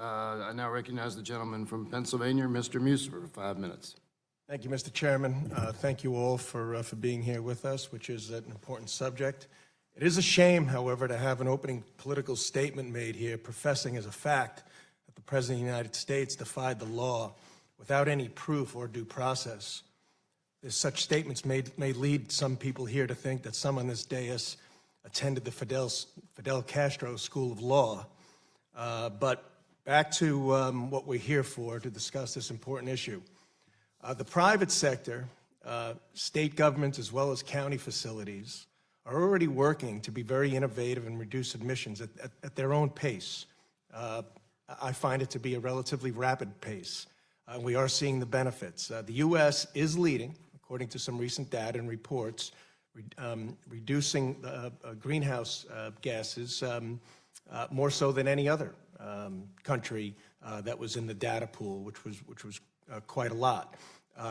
I now recognize the gentleman from Pennsylvania, Mr. Meuser, for 5 minutes. Thank you, Mr. Chairman. Thank you all for being here with us, which is an important subject. It is a shame, however, to have an opening political statement made here professing as a fact that the President of the United States defied the law without any proof or due process. Such statements may lead some people here to think that some on this dais attended the Fidel Castro School of Law. But back to what we're here for, to discuss this important issue. The private sector, state governments as well as county facilities, are already working to be very innovative and reduce emissions at their own pace. I find it to be a relatively rapid pace. We are seeing the benefits. The U.S. is leading, according to some recent data and reports, reducing greenhouse gases more so than any other country that was in the data pool, which was quite a lot.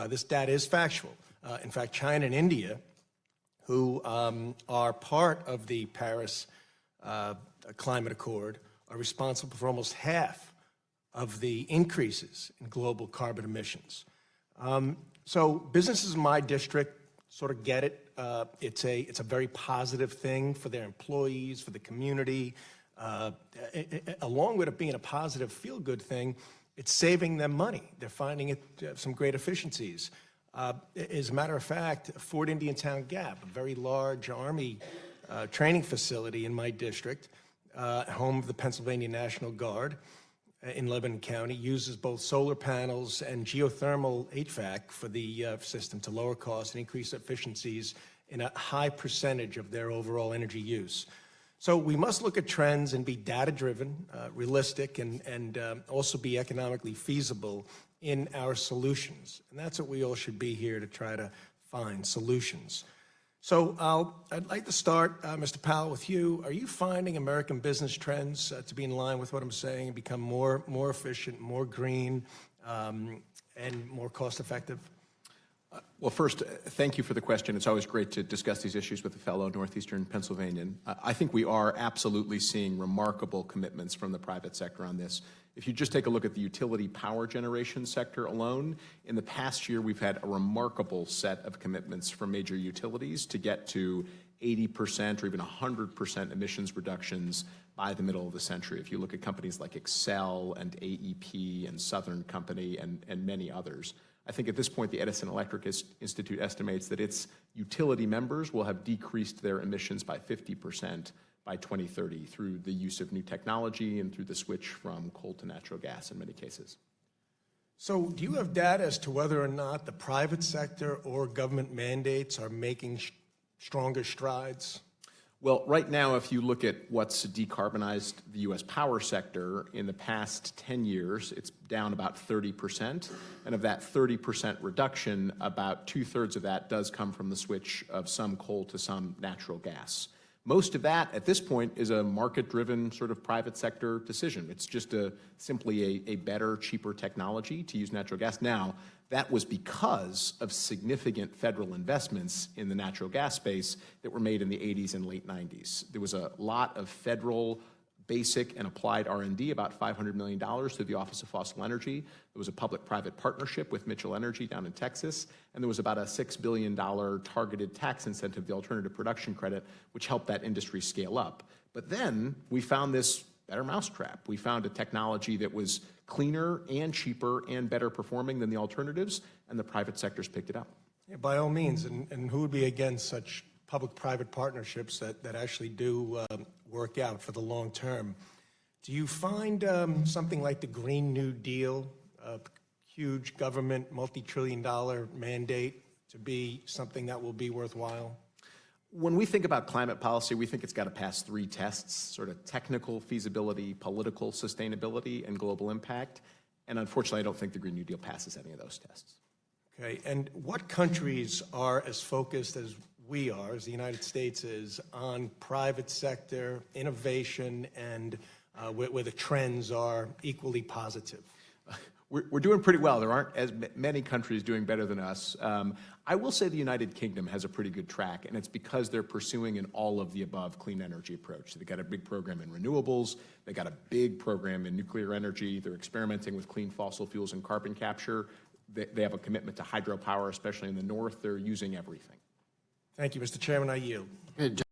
This data is factual. In fact, China and India, who are part of the Paris Climate Accord, are responsible for almost half of the increases in global carbon emissions. So businesses in my district sort of get it. It's a very positive thing for their employees, for the community. Along with it being a positive, feel-good thing, it's saving them money. They're finding it some great efficiencies. As a matter of fact, Fort Indian Town Gap, a very large Army training facility in my district, home of the Pennsylvania National Guard in Lebanon County, uses both solar panels and geothermal HVAC for the system to lower costs and increase efficiencies in a high percentage of their overall energy use. So we must look at trends and be data-driven, realistic, and also be economically feasible in our solutions. And that's what we all should be here to try to find solutions. So I'd like to start, Mr. Powell, with you. Are you finding American business trends to be in line with what I'm saying and become more efficient, more green, and more cost-effective? Well, first, thank you for the question. It's always great to discuss these issues with a fellow Northeastern Pennsylvanian. I think we are absolutely seeing remarkable commitments from the private sector on this. If you just take a look at the utility power generation sector alone, in the past year, we've had a remarkable set of commitments from major utilities to get to 80% or even 100% emissions reductions by the middle of the century. If you look at companies like Xcel and AEP and Southern Company and many others. I think at this point, the Edison Electric Institute estimates that its utility members will have decreased their emissions by 50% by 2030 through the use of new technology and through the switch from coal to natural gas in many cases. So do you have data as to whether or not the private sector or government mandates are making stronger strides? Well, right now, if you look at what's decarbonized the U.S. power sector in the past 10 years, it's down about 30%. And of that 30% reduction, about 2/3 of that does come from the switch of some coal to some natural gas. Most of that, at this point, is a market-driven sort of private sector decision. It's just simply a better, cheaper technology to use natural gas. Now, that was because of significant federal investments in the natural gas space that were made in the 80s and late 90s. There was a lot of federal basic and applied R&D, about $500 million through the Office of Fossil Energy. There was a public-private partnership with Mitchell Energy down in Texas, and there was about a $6 billion targeted tax incentive, the alternative production credit, which helped that industry scale up. But then we found this better mousetrap. We found a technology that was cleaner and cheaper and better performing than the alternatives, and the private sector's picked it up. Yeah, by all means, and who would be against such public-private partnerships that actually do work out for the long term? Do you find something like the Green New Deal, a huge government, multi-trillion-dollar mandate, to be something that will be worthwhile? When we think about climate policy, we think it's got to pass 3 tests, sort of technical feasibility, political sustainability, and global impact. And unfortunately, I don't think the Green New Deal passes any of those tests. Okay, and what countries are as focused as we are, as the United States is, on private sector, innovation, and where the trends are equally positive? we're doing pretty well. There aren't as many countries doing better than us. I will say the United Kingdom has a pretty good track, and it's because they're pursuing an all-of-the-above clean energy approach. So they got a big program in renewables. They got a big program in nuclear energy. They're experimenting with clean fossil fuels and carbon capture. They have a commitment to hydropower, especially in the north. They're using everything. Thank you, Mr. Chairman. I yield. Okay,